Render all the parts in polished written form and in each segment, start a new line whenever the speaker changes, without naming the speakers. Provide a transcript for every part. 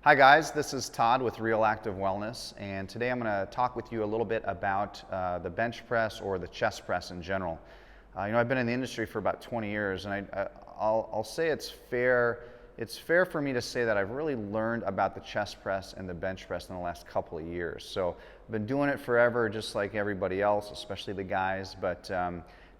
Hi guys, this is Todd with Real Active Wellness, and today I'm going to talk with you a little bit about the bench press or the chest press in general. I've been in the industry for about 20 years, and I'll say it's fair for me to say that I've really learned about the chest press and the bench press in the last couple of years. So I've been doing it forever, just like everybody else, especially the guys, but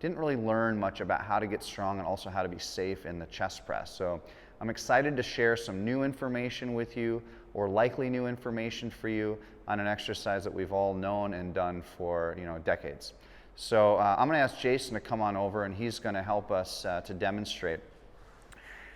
didn't really learn much about how to get strong and also how to be safe in the chest press. So I'm excited to share some new information with you, or likely new information for you, on an exercise that we've all known and done for decades. So I'm going to ask Jason to come on over, and he's going to help us to demonstrate.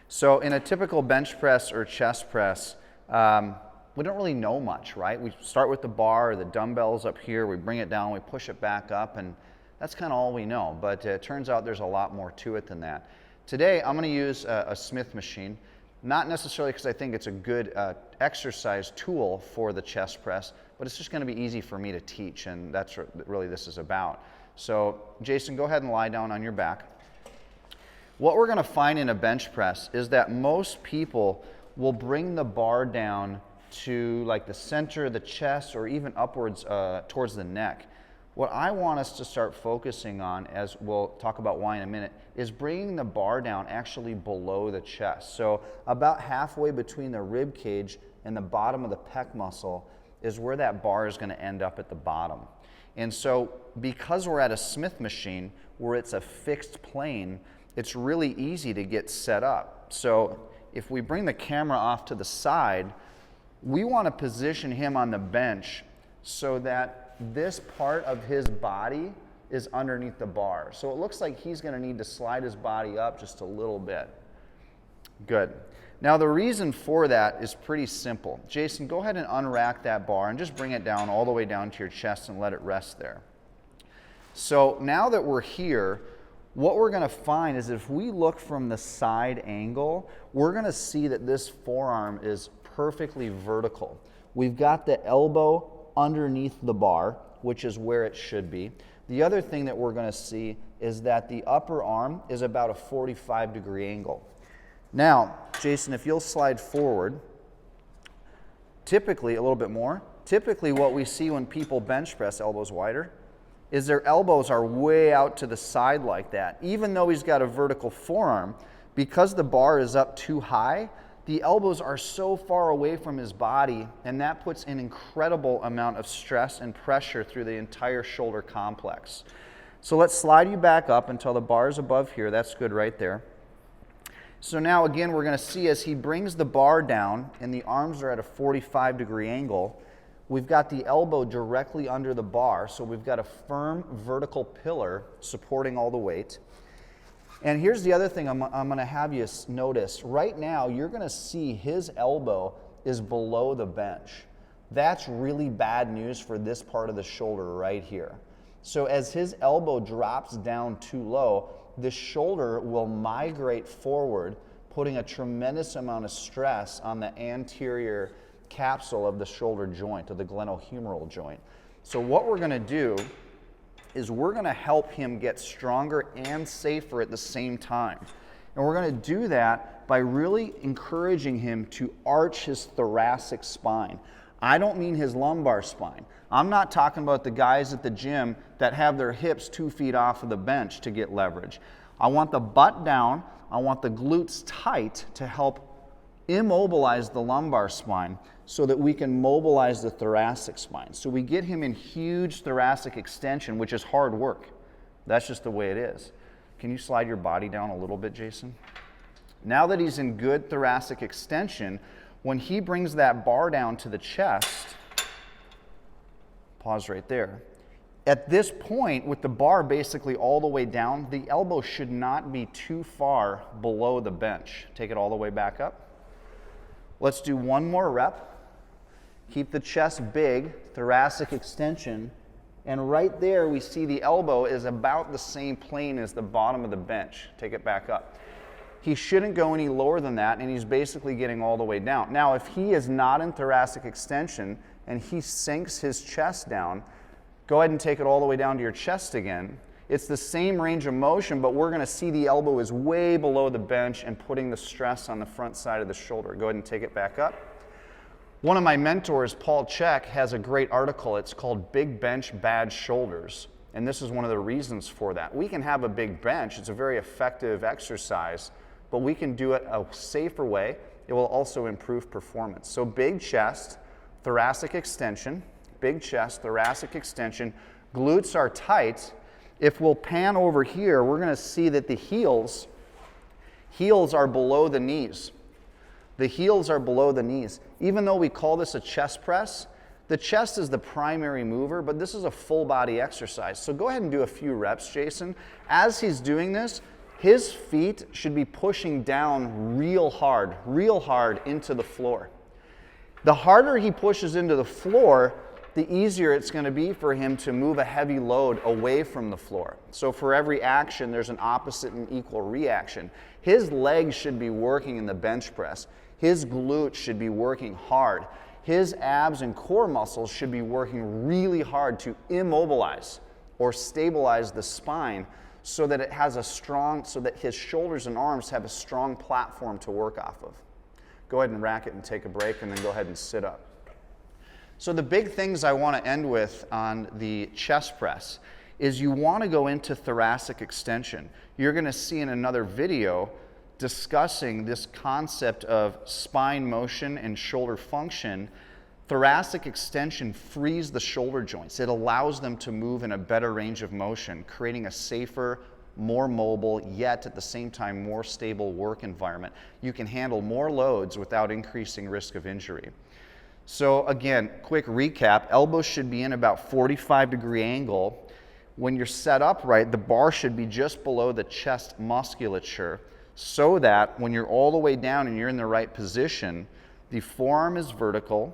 So in a typical bench press or chest press, we don't really know much, right? We start with the bar or the dumbbells up here, we bring it down, we push it back up, and that's kind of all we know. But it turns out there's a lot more to it than that. Today, I'm going to use a Smith machine, not necessarily because I think it's a good exercise tool for the chest press, but it's just going to be easy for me to teach, and that's what really this is about. So, Jason, go ahead and lie down on your back. What we're going to find in a bench press is that most people will bring the bar down to like the center of the chest or even upwards towards the neck. What I want us to start focusing on, as we'll talk about why in a minute, is bringing the bar down actually below the chest. So about halfway between the rib cage and the bottom of the pec muscle is where that bar is going to end up at the bottom. And so because we're at a Smith machine where it's a fixed plane, it's really easy to get set up. So if we bring the camera off to the side, we want to position him on the bench so that this part of his body is underneath the bar. So it looks like he's going to need to slide his body up just a little bit. Good. Now the reason for that is pretty simple. Jason, go ahead and unrack that bar and just bring it down all the way down to your chest and let it rest there. So now that we're here, what we're going to find is if we look from the side angle, we're going to see that this forearm is perfectly vertical. We've got the elbow underneath the bar, which is where it should be. The other thing that we're going to see is that the upper arm is about a 45-degree angle. Now, Jason, if you'll slide forward, typically, a little bit more, typically what we see when people bench press elbows wider is their elbows are way out to the side like that. Even though he's got a vertical forearm, because the bar is up too high, the elbows are so far away from his body, and that puts an incredible amount of stress and pressure through the entire shoulder complex. So let's slide you back up until the bar is above here. That's good right there. So now again, we're going to see as he brings the bar down and the arms are at a 45-degree angle, we've got the elbow directly under the bar, so we've got a firm vertical pillar supporting all the weight. And here's the other thing I'm going to have you notice. Right now, you're going to see his elbow is below the bench. That's really bad news for this part of the shoulder right here. So as his elbow drops down too low, the shoulder will migrate forward, putting a tremendous amount of stress on the anterior capsule of the shoulder joint, or the glenohumeral joint. So what we're going to do is we're going to help him get stronger and safer at the same time. And we're going to do that by really encouraging him to arch his thoracic spine. I don't mean his lumbar spine. I'm not talking about the guys at the gym that have their hips 2 feet off of the bench to get leverage. I want the butt down, I want the glutes tight to help immobilize the lumbar spine so that we can mobilize the thoracic spine. So we get him in huge thoracic extension, which is hard work. That's just the way it is. Can you slide your body down a little bit, Jason? Now that he's in good thoracic extension, when he brings that bar down to the chest, pause right there. At this point, with the bar basically all the way down, the elbow should not be too far below the bench. Take it all the way back up. Let's do one more rep. Keep the chest big, thoracic extension, and right there we see the elbow is about the same plane as the bottom of the bench. Take it back up. He shouldn't go any lower than that, and he's basically getting all the way down. Now, if he is not in thoracic extension and he sinks his chest down, go ahead and take it all the way down to your chest again. It's the same range of motion, but we're going to see the elbow is way below the bench and putting the stress on the front side of the shoulder. Go ahead and take it back up. One of my mentors, Paul Chek, has a great article. It's called Big Bench, Bad Shoulders. And this is one of the reasons for that. We can have a big bench. It's a very effective exercise, but we can do it a safer way. It will also improve performance. So big chest, thoracic extension, big chest, thoracic extension. Glutes are tight. If we'll pan over here, we're going to see that the heels are below the knees. The heels are below the knees. Even though we call this a chest press, the chest is the primary mover, but this is a full body exercise. So go ahead and do a few reps, Jason. As he's doing this, his feet should be pushing down real hard into the floor. The harder he pushes into the floor, the easier it's going to be for him to move a heavy load away from the floor. So for every action, there's an opposite and equal reaction. His legs should be working in the bench press. His glutes should be working hard. His abs and core muscles should be working really hard to immobilize or stabilize the spine so that it has so that his shoulders and arms have a strong platform to work off of. Go ahead and rack it and take a break, and then go ahead and sit up. So the big things I want to end with on the chest press is you want to go into thoracic extension. You're going to see in another video discussing this concept of spine motion and shoulder function. Thoracic extension frees the shoulder joints. It allows them to move in a better range of motion, creating a safer, more mobile, yet at the same time more stable work environment. You can handle more loads without increasing risk of injury. So again, quick recap, elbows should be in about 45-degree angle. When you're set upright, the bar should be just below the chest musculature so that when you're all the way down and you're in the right position, the forearm is vertical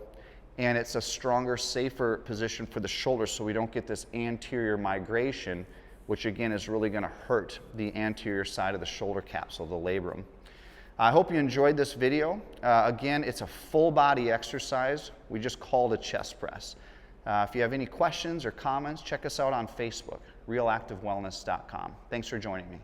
and it's a stronger, safer position for the shoulder so we don't get this anterior migration, which again is really going to hurt the anterior side of the shoulder capsule, the labrum. I hope you enjoyed this video. Again, it's a full body exercise. We just call it a chest press. If you have any questions or comments, check us out on Facebook, realactivewellness.com. Thanks for joining me.